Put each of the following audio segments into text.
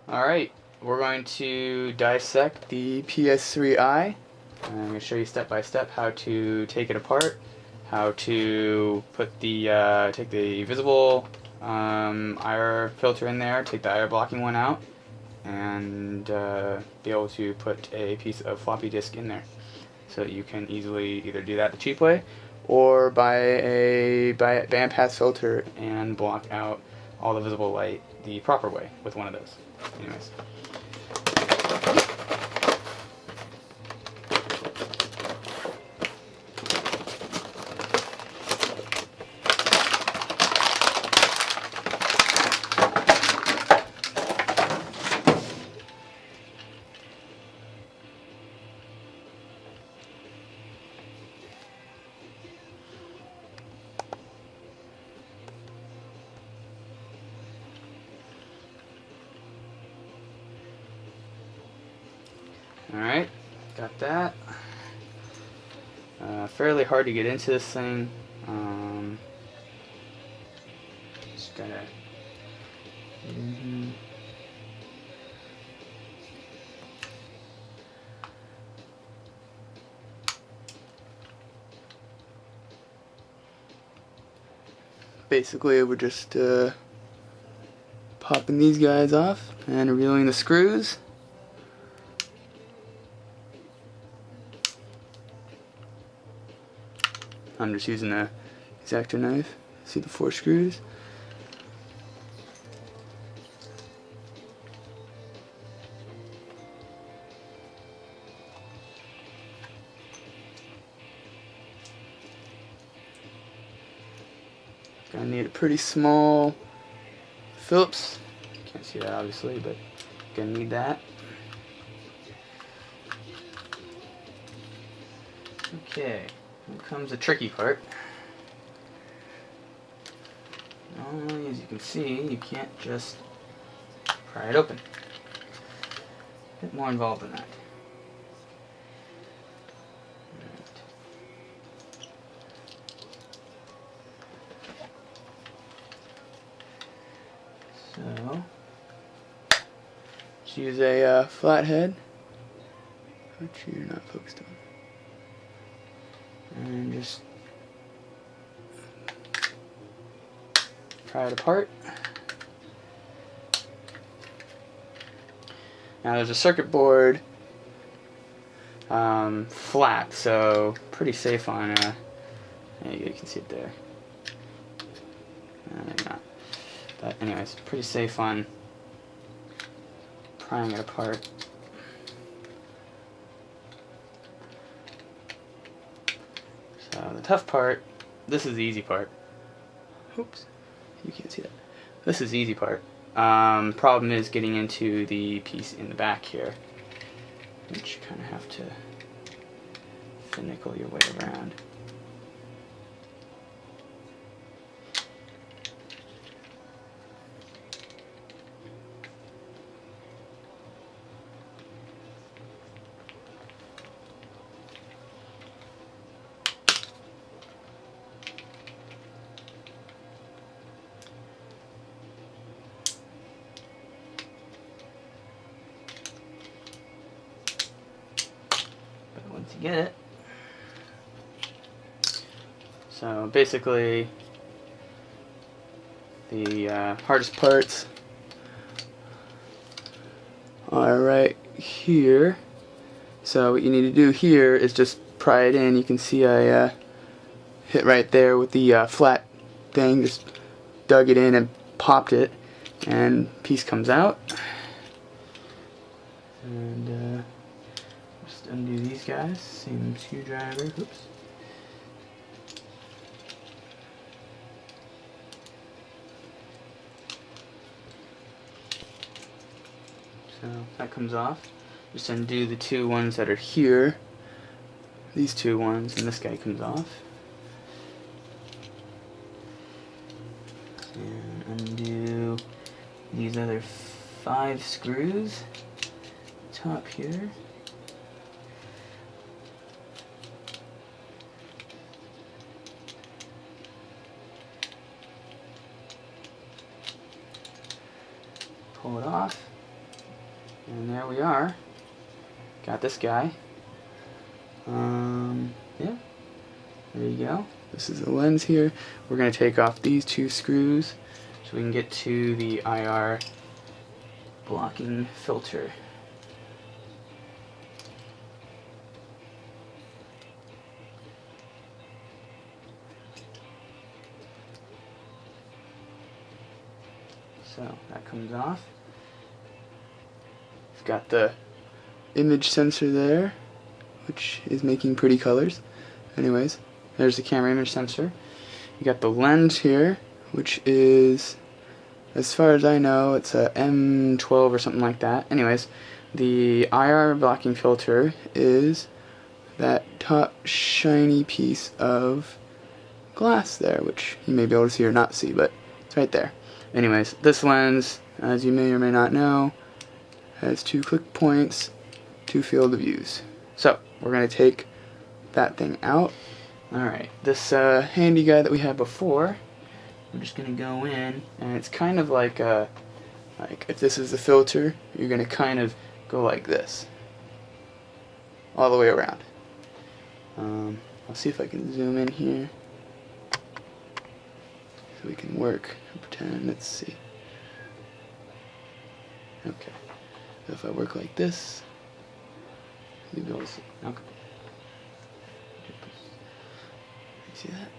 Alright, we're going to dissect the PS3i. I'm going to show you step by step how to take it apart, how to put the take the visible IR filter in there, take the IR blocking one out, and be able to put a piece of floppy disk in there. So that you can easily either do that the cheap way, or buy a bandpass filter and block out all the visible light the proper way with one of those. Anyways. Alright, got that. Fairly hard to get into this thing. Just gotta. Basically, we're just popping these guys off and revealing the screws. I'm just using a X-Acto knife. See the 4 screws? Gonna need a pretty small Phillips. Can't see that obviously, but gonna need that. Okay. Here comes the tricky part. Only, as you can see, you can't just pry it open. A bit more involved than that. So, let's use a flathead, which you're not focused on. And just pry it apart. Now there's a circuit board flat, so pretty safe on yeah, you can see it there. Maybe not. But anyways, pretty safe on prying it apart. So the tough part, this is the easy part. Oops, you can't see that. This is the easy part. Problem is getting into the piece in the back here, which you kind of have to finagle your way around. To get it. So basically the hardest parts are right here. So what you need to do here is just pry it in. You can see I hit right there with the flat thing, just dug it in and popped it, and piece comes out. And just undo these guys, same screwdriver, oops. So that comes off. Just undo the 2 ones that are here, these 2 ones, and this guy comes off. And undo these other 5 screws, top here. Pull it off. And there we are. Got this guy. Yeah. There you go. This is the lens here. We're going to take off these two screws so we can get to the IR blocking filter. So that comes off. We've got the image sensor there, which is making pretty colors. Anyways, there's the camera image sensor. You got the lens here, which is, as far as I know, it's a M12 or something like that. Anyways, the IR blocking filter is that top shiny piece of glass there, which you may be able to see or not see, but it's right there. Anyways, this lens, as you may or may not know, has two click points, two field of views. So, we're going to take that thing out. Alright, this handy guy that we had before, we're just going to go in, and it's kind of like if this is the filter, you're going to kind of go like this, all the way around. I'll see if I can zoom in here so we can work. Pretend, let's see. Okay, so if I work like this, you'll be able to see. Okay. See that?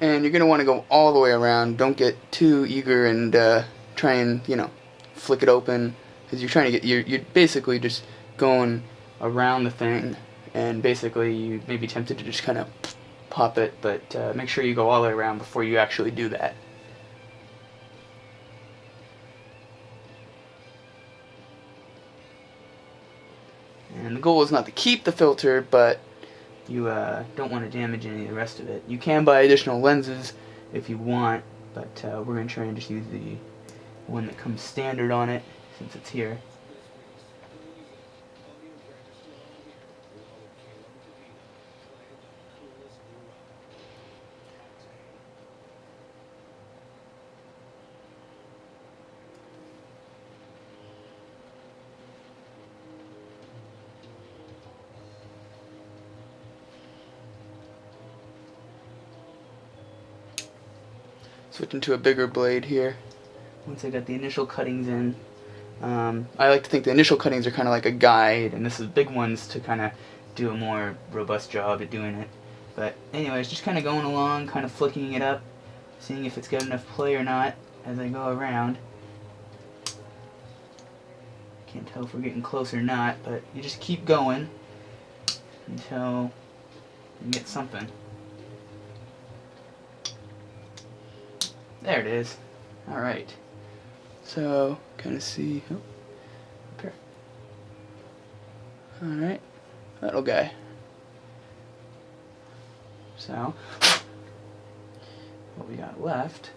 And you're going to want to go all the way around. Don't get too eager and try and, flick it open. Because you're trying to you're basically just going around the thing. And basically you may be tempted to just kind of pop it. But make sure you go all the way around before you actually do that. And the goal is not to keep the filter, but you don't want to damage any of the rest of it. You can buy additional lenses if you want, but we're going to try and just use the one that comes standard on it since it's here. Switching to a bigger blade here. Once I got the initial cuttings in, I like to think the initial cuttings are kind of like a guide, and this is big ones to kind of do a more robust job at doing it. But anyways, just kind of going along, kind of flicking it up, seeing if it's got enough play or not as I go around. Can't tell if we're getting close or not, but you just keep going until you get something. There it is. Alright. So, kind of see. Oh, up here. Alright. Little guy. So, what we got left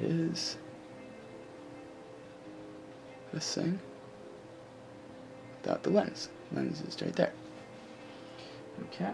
is this thing without the lens. The lens is right there. Okay.